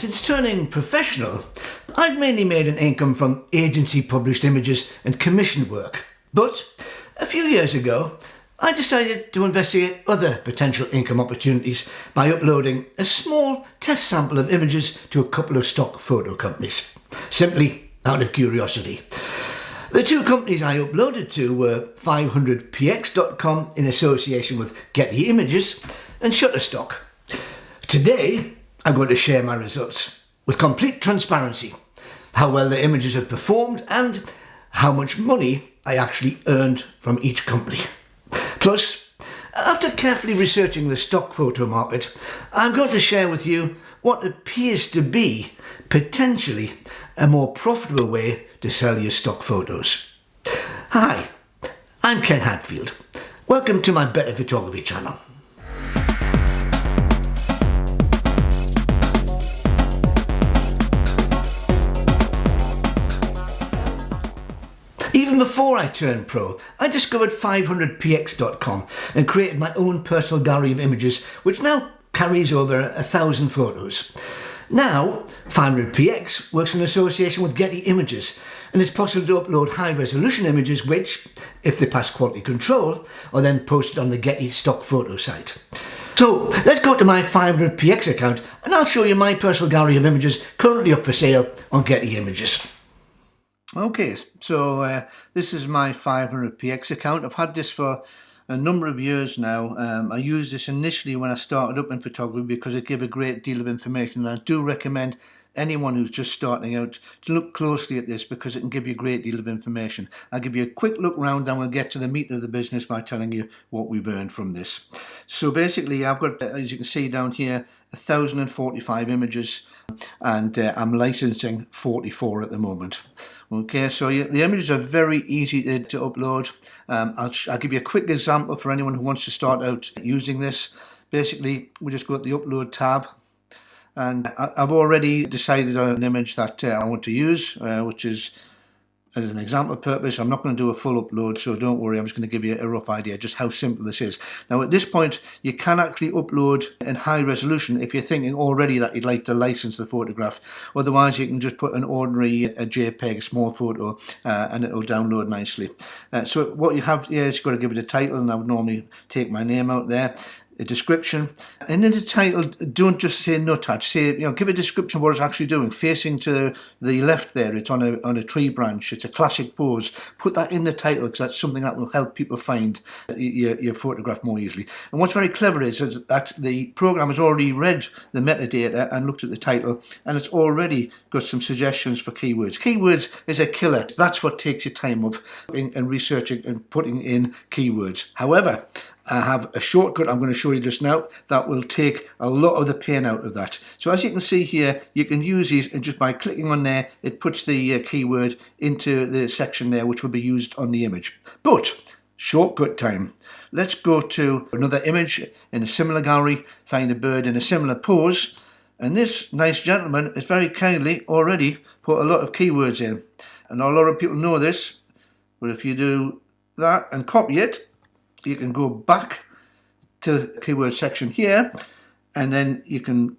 Since turning professional, I've mainly made an income from agency-published images and commissioned work. But a few years ago, I decided to investigate other potential income opportunities by uploading a small test sample of images to a couple of stock photo companies, simply out of curiosity. The two companies I uploaded to were 500px.com in association with Getty Images and Shutterstock. Today, I'm going to share my results with complete transparency, how well the images have performed and how much money I actually earned from each company. Plus, after carefully researching the stock photo market, I'm going to share with you what appears to be potentially a more profitable way to sell your stock photos. Hi, I'm Ken Hadfield. Welcome to my Better Photography channel. Even before I turned pro, I discovered 500px.com and created my own personal gallery of images, which now carries over 1,000 photos. Now, 500px works in association with Getty Images, and it's possible to upload high-resolution images which, if they pass quality control, are then posted on the Getty stock photo site. So, let's go to my 500px account and I'll show you my personal gallery of images currently up for sale on Getty Images. Okay, so this is my 500px account. I've had this for a number of years now. I used this initially when I started up in photography because it gave a great deal of information, and I do recommend anyone who's just starting out to look closely at this because it can give you a great deal of information. I'll give you a quick look round and we'll get to the meat of the business by telling you what we've earned from this. So basically I've got, as you can see down here, 1,045 images, and I'm licensing 44 at the moment. Okay, so the images are very easy to upload. I'll give you a quick example for anyone who wants to start out using this. Basically, we just go to the upload tab, and I've already decided on an image that I want to use, which is, as an example purpose, I'm not going to do a full upload, so don't worry, I'm just going to give you a rough idea just how simple this is. Now at this point, you can actually upload in high resolution if you're thinking already that you'd like to license the photograph. Otherwise, you can just put an ordinary JPEG, a small photo, and it'll download nicely. So what you have here is you've got to give it a title, and I would normally take my name out there. A description, and in the title, don't just say nuthatch. Say, give a description of what it's actually doing. Facing to the left there, it's on a tree branch. It's a classic pose. Put that in the title because that's something that will help people find your photograph more easily. And what's very clever is that the program has already read the metadata and looked at the title, and it's already got some suggestions for keywords. Keywords is a killer. That's what takes your time up in researching and putting in keywords. However, I have a shortcut I'm going to show you just now that will take a lot of the pain out of that. So as you can see here, you can use these, and just by clicking on there, it puts the keyword into the section there which will be used on the image. But shortcut time. Let's go to another image in a similar gallery, find a bird in a similar pose, and this nice gentleman has very kindly already put a lot of keywords in. And a lot of people know this, but if you do that and copy it, you can go back to the keyword section here, and then you can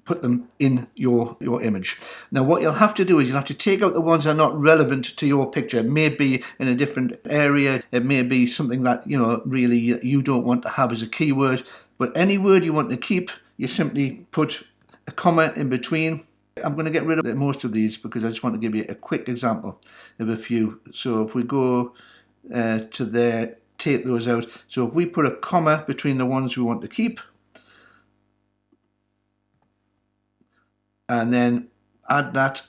put them in your image. Now what you'll have to do is you'll have to take out the ones that are not relevant to your picture. It may be in a different area, it may be something that really you don't want to have as a keyword, but any word you want to keep, you simply put a comma in between. I'm going to get rid of most of these because I just want to give you a quick example of a few. So if we go to there, take those out. So if we put a comma between the ones we want to keep, and then add that,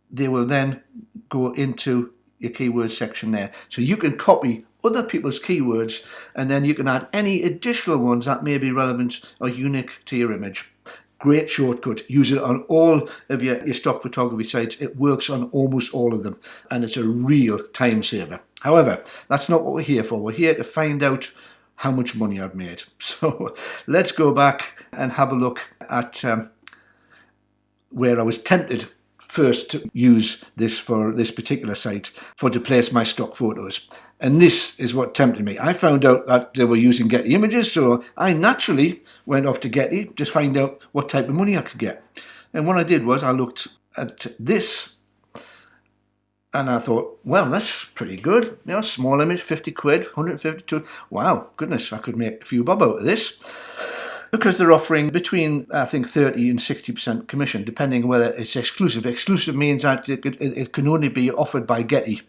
they will then go into your keyword section there. So you can copy other people's keywords, and then you can add any additional ones that may be relevant or unique to your image. Great shortcut. Use it on all of your stock photography sites. It works on almost all of them, and it's a real time saver. However, that's not what we're here for. We're here to find out how much money I've made. So let's go back and have a look at where I was tempted first to use this for this particular site to place my stock photos. And this is what tempted me. I found out that they were using Getty Images, so I naturally went off to Getty to find out what type of money I could get. And what I did was I looked at this and I thought, well, that's pretty good. You know, small image, 50 quid, 152. Wow, goodness, I could make a few bob out of this. Because they're offering between, I think, 30 and 60% commission, depending on whether it's exclusive. Exclusive means that it can only be offered by Getty.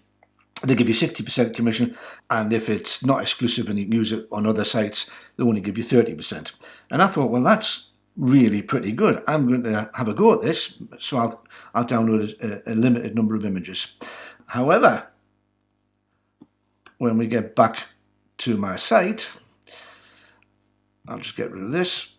They give you 60% commission, and if it's not exclusive and you can use it on other sites, they only give you 30%. And I thought, well, that's really pretty good. I'm going to have a go at this, so I'll download a limited number of images. However, when we get back to my site, I'll just get rid of this.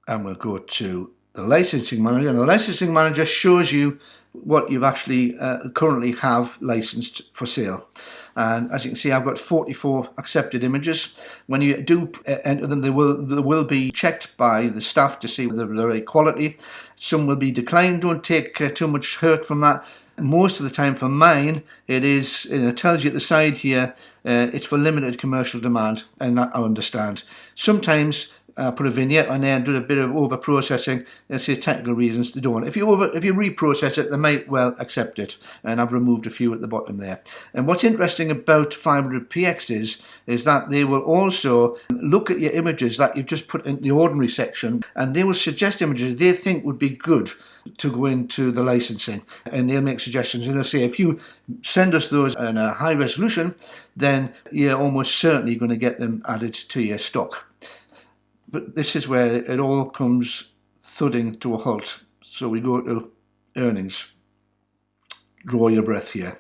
And we'll go to the licensing manager. And the licensing manager shows you what you've actually currently have licensed for sale. And as you can see, I've got 44 accepted images. When you do enter them, they will be checked by the staff to see whether they're the right quality. Some will be declined. Don't take too much hurt from that. Most of the time for mine, it tells you at the side here, it's for limited commercial demand, and that I understand. Sometimes I put a vignette on there and do a bit of over-processing, and say technical reasons to do it. If you reprocess it, they might well accept it, and I've removed a few at the bottom there. And what's interesting about 500px is that they will also look at your images that you've just put in the ordinary section, and they will suggest images they think would be good to go into the licensing, and they'll make suggestions, and they'll say if you send us those in a high resolution, then you're almost certainly going to get them added to your stock. But this is where it all comes thudding to a halt. So we go to earnings. Draw your breath here.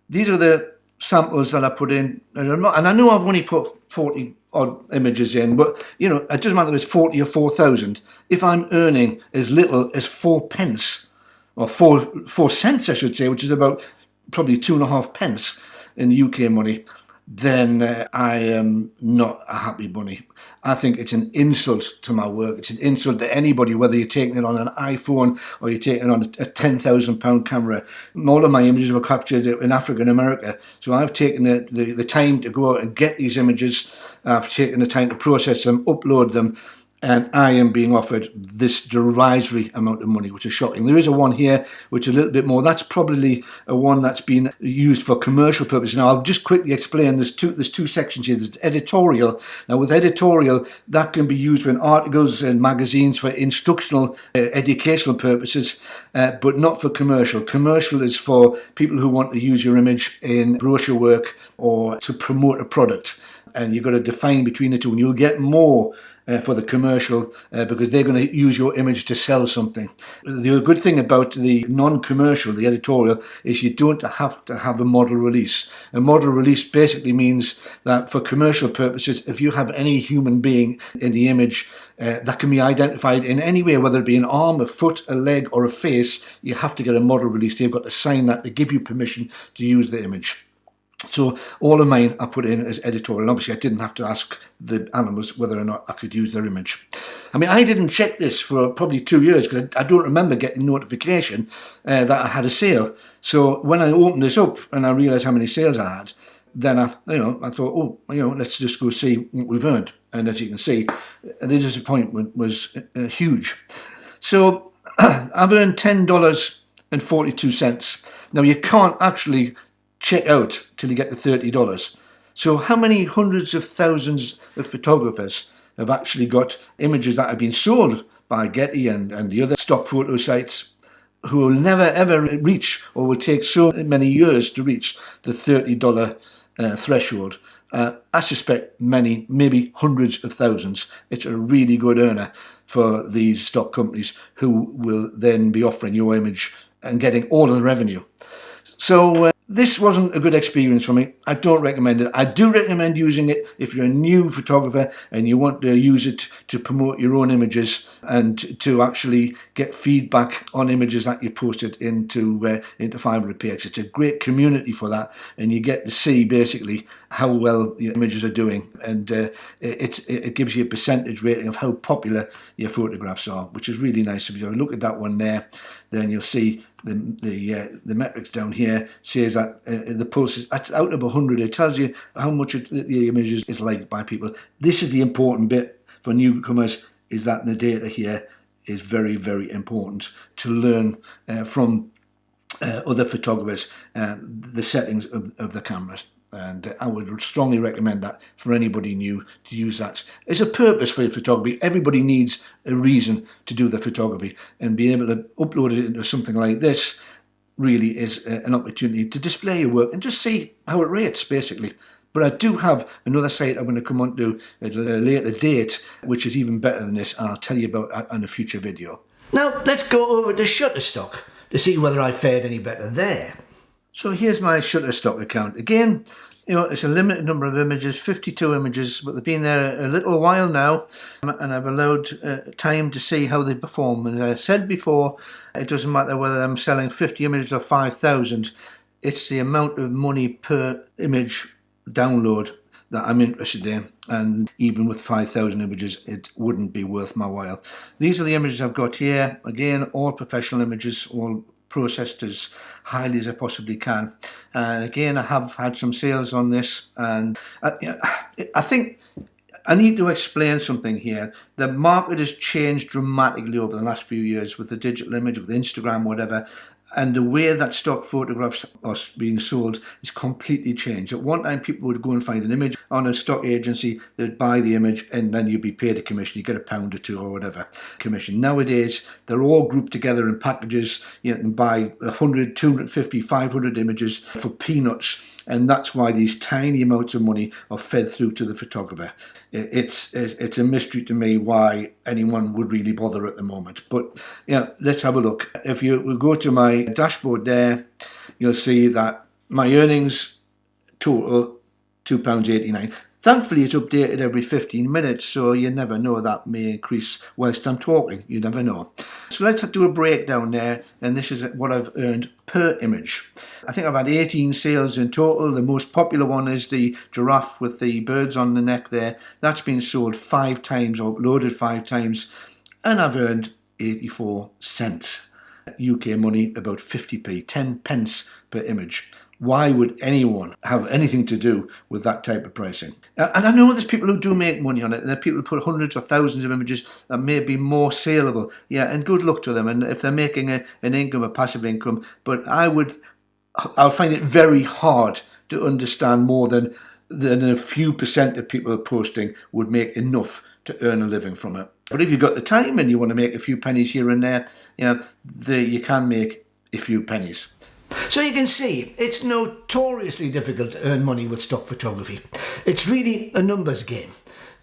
These are the samples that I put in, and I know I've only put 40 odd images in, but you know, it doesn't matter if it's 40 or 4,000. If I'm earning as little as 4 pence, or 4 cents, I should say, which is about probably 2.5 pence in UK money, then I am not a happy bunny. I think it's an insult to my work. It's an insult to anybody, whether you're taking it on an iPhone or you're taking it on a £10,000 camera. All of my images were captured in Africa and America, so I've taken the time to go out and get these images. I've taken the time to process them, upload them, and I am being offered this derisory amount of money, which is shocking. There is a one here which is a little bit more. That's probably a one that's been used for commercial purposes. Now, I'll just quickly explain. There's two sections here. There's editorial. Now, with editorial, that can be used in articles and magazines for instructional, educational purposes, but not for commercial. Commercial is for people who want to use your image in brochure work or to promote a product. And you've got to define between the two, and you'll get more for the commercial because they're going to use your image to sell something. The good thing about the non-commercial, the editorial, is you don't have to have a model release. A model release basically means that for commercial purposes, if you have any human being in the image that can be identified in any way, whether it be an arm, a foot, a leg, or a face, you have to get a model release. They've got to sign that to give you permission to use the image. So all of mine I put in as editorial. And obviously I didn't have to ask the animals whether or not I could use their image. I mean, I didn't check this for probably 2 years because I don't remember getting notification that I had a sale. So when I opened this up and I realised how many sales I had, then I thought, oh, let's just go see what we've earned. And as you can see, the disappointment was huge. So I've earned $10.42. Now you can't actually check out till you get to $30. So how many hundreds of thousands of photographers have actually got images that have been sold by Getty and the other stock photo sites who will never ever reach, or will take so many years to reach, the $30 threshold? I suspect many, maybe hundreds of thousands. It's a really good earner for these stock companies who will then be offering your image and getting all of the revenue. So this wasn't a good experience for me. I don't recommend it. I do recommend using it if you're a new photographer and you want to use it to promote your own images and to actually get feedback on images that you posted into 500px. It's a great community for that, and you get to see basically how well your images are doing, and it gives you a percentage rating of how popular your photographs are, which is really nice. If you look at that one there, then you'll see the metrics down here says that the post is out of 100. It tells you how much the image is liked by people. This is the important bit for newcomers, is that the data here is very, very important to learn from other photographers the settings of the cameras. And I would strongly recommend that for anybody new to use that. It's a purpose for photography. Everybody needs a reason to do the photography, and being able to upload it into something like this really is an opportunity to display your work and just see how it rates, basically. But I do have another site I'm going to come on to at a later date, which is even better than this, and I'll tell you about that in a future video. Now let's go over to Shutterstock to see whether I fared any better there. So here's my Shutterstock account. Again, it's a limited number of images, 52 images, but they've been there a little while now, and I've allowed time to see how they perform. And as I said before, it doesn't matter whether I'm selling 50 images or 5,000. It's the amount of money per image download that I'm interested in, and even with 5,000 images, it wouldn't be worth my while. These are the images I've got here. Again, all professional images, all processed as highly as I possibly can. And again, I have had some sales on this, and I think I need to explain something here. The market has changed dramatically over the last few years with the digital image, with Instagram, whatever. And the way that stock photographs are being sold is completely changed. At one time, people would go and find an image on a stock agency, they'd buy the image, and then you'd be paid a commission. You get £1 or £2 or whatever commission. Nowadays, they're all grouped together in packages. You can buy 100, 250, 500 images for peanuts. And that's why these tiny amounts of money are fed through to the photographer. It's a mystery to me why anyone would really bother at the moment. But let's have a look. If you go to my dashboard there, you'll see that my earnings total £2.89. Thankfully, it's updated every 15 minutes, so you never know, that may increase whilst I'm talking. You never know. So let's do a breakdown there, and this is what I've earned per image. I think I've had 18 sales in total. The most popular one is the giraffe with the birds on the neck there. That's been sold 5 times, or uploaded 5 times, and I've earned 84 cents. UK money, about 50p, 10 pence per image. Why would anyone have anything to do with that type of pricing? And I know there's people who do make money on it, and there are people who put hundreds or thousands of images that may be more saleable. Yeah, and good luck to them. And if they're making an income, a passive income, but I'll find it very hard to understand more than a few percent of people posting would make enough to earn a living from it. But if you've got the time and you want to make a few pennies here and there, you can make a few pennies. So you can see, it's notoriously difficult to earn money with stock photography. It's really a numbers game.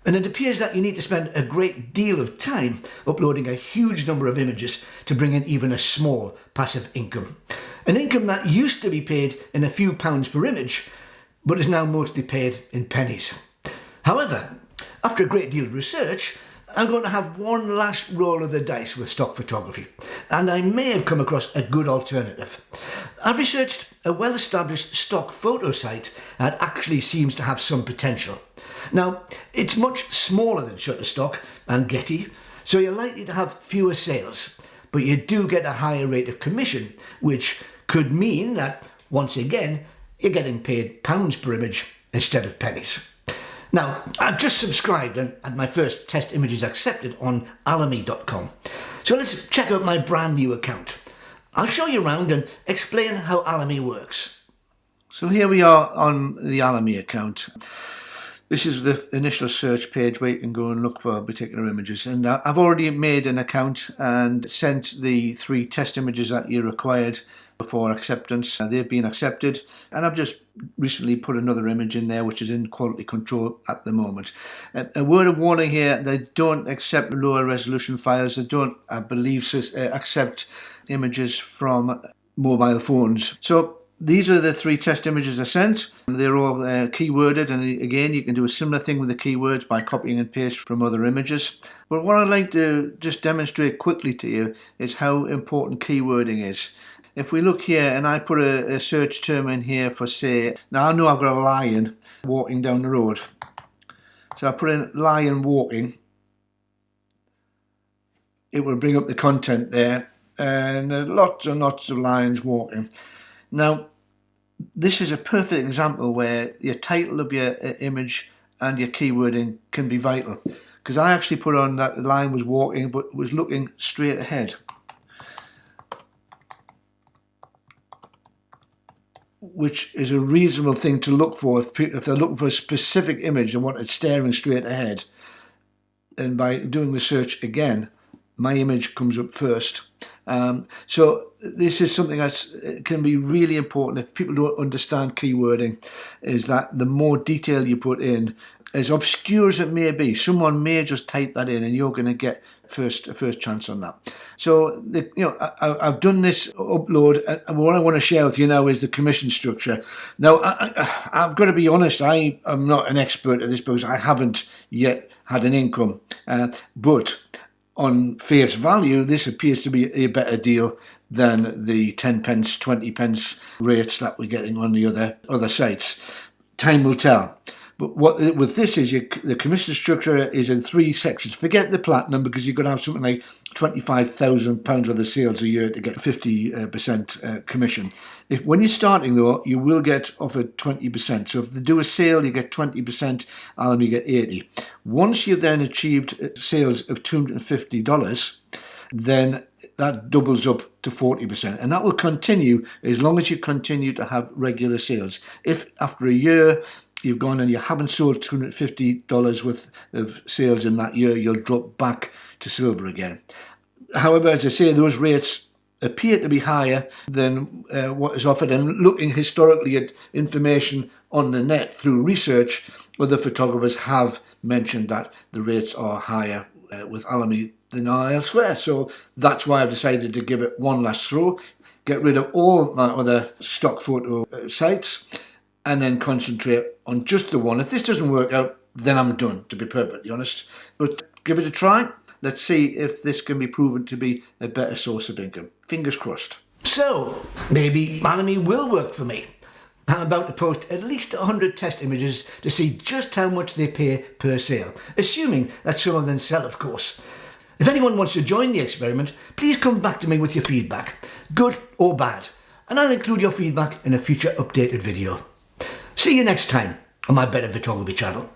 And it appears that you need to spend a great deal of time uploading a huge number of images to bring in even a small passive income. An income that used to be paid in a few pounds per image, but is now mostly paid in pennies. However, after a great deal of research, I'm going to have one last roll of the dice with stock photography, and I may have come across a good alternative. I've researched a well-established stock photo site that actually seems to have some potential. Now, it's much smaller than Shutterstock and Getty, so you're likely to have fewer sales, but you do get a higher rate of commission, which could mean that, once again, you're getting paid pounds per image instead of pennies. Now, I've just subscribed and had my first test images accepted on Alamy.com. So let's check out my brand new account. I'll show you around and explain how Alamy works. So here we are on the Alamy account. This is the initial search page where you can go and look for particular images. And I've already made an account and sent the 3 test images that you required before acceptance. They've been accepted, and I've just recently put another image in there which is in quality control at the moment. A word of warning here, they don't accept lower resolution files. They don't, I believe, accept images from mobile phones. So these are the 3 test images I sent. They're all keyworded, and again, you can do a similar thing with the keywords by copying and paste from other images. But what I'd like to just demonstrate quickly to you is how important keywording is. If we look here and I put a search term in here for, say, now I know I've got a lion walking down the road. So I put in lion walking. It will bring up the content there, and lots and lots of lions walking. Now, this is a perfect example where your title of your image and your keywording can be vital. Because I actually put on that the lion was walking but was looking straight ahead. Which is a reasonable thing to look for if they're looking for a specific image and want it staring straight ahead. And by doing the search again, my image comes up first. So this is something that can be really important if people don't understand keywording, is that the more detail you put in, as obscure as it may be, someone may just type that in and you're going to get a first chance on that. So I've done this upload, and what I want to share with you now is the commission structure. Now I've got to be honest, I am not an expert at this because I haven't yet had an income, but on face value, this appears to be a better deal than the 10 pence, 20 pence rates that we're getting on the other sites. Time will tell. But what with this is the commission structure is in 3 sections. Forget the platinum, because you're going to have something like £25,000 worth of sales a year to get 50% commission. When you're starting though, you will get offered 20%. So if they do a sale, you get 20%, Alamy you get 80. Once you've then achieved sales of $250, then that doubles up to 40%, and that will continue as long as you continue to have regular sales. If after a year you've gone and you haven't sold $250 worth of sales in that year, you'll drop back to silver again. However, as I say, those rates appear to be higher than what is offered, and looking historically at information on the net through research, other photographers have mentioned that the rates are higher with Alamy than are elsewhere. So that's why I've decided to give it one last throw, get rid of all my other stock photo sites, and then concentrate on just the one. If this doesn't work out, then I'm done, to be perfectly honest. But give it a try. Let's see if this can be proven to be a better source of income. Fingers crossed. So, maybe Alamy will work for me. I'm about to post at least 100 test images to see just how much they pay per sale, assuming that some of them sell, of course. If anyone wants to join the experiment, please come back to me with your feedback, good or bad, and I'll include your feedback in a future updated video. See you next time on my Better Photography channel.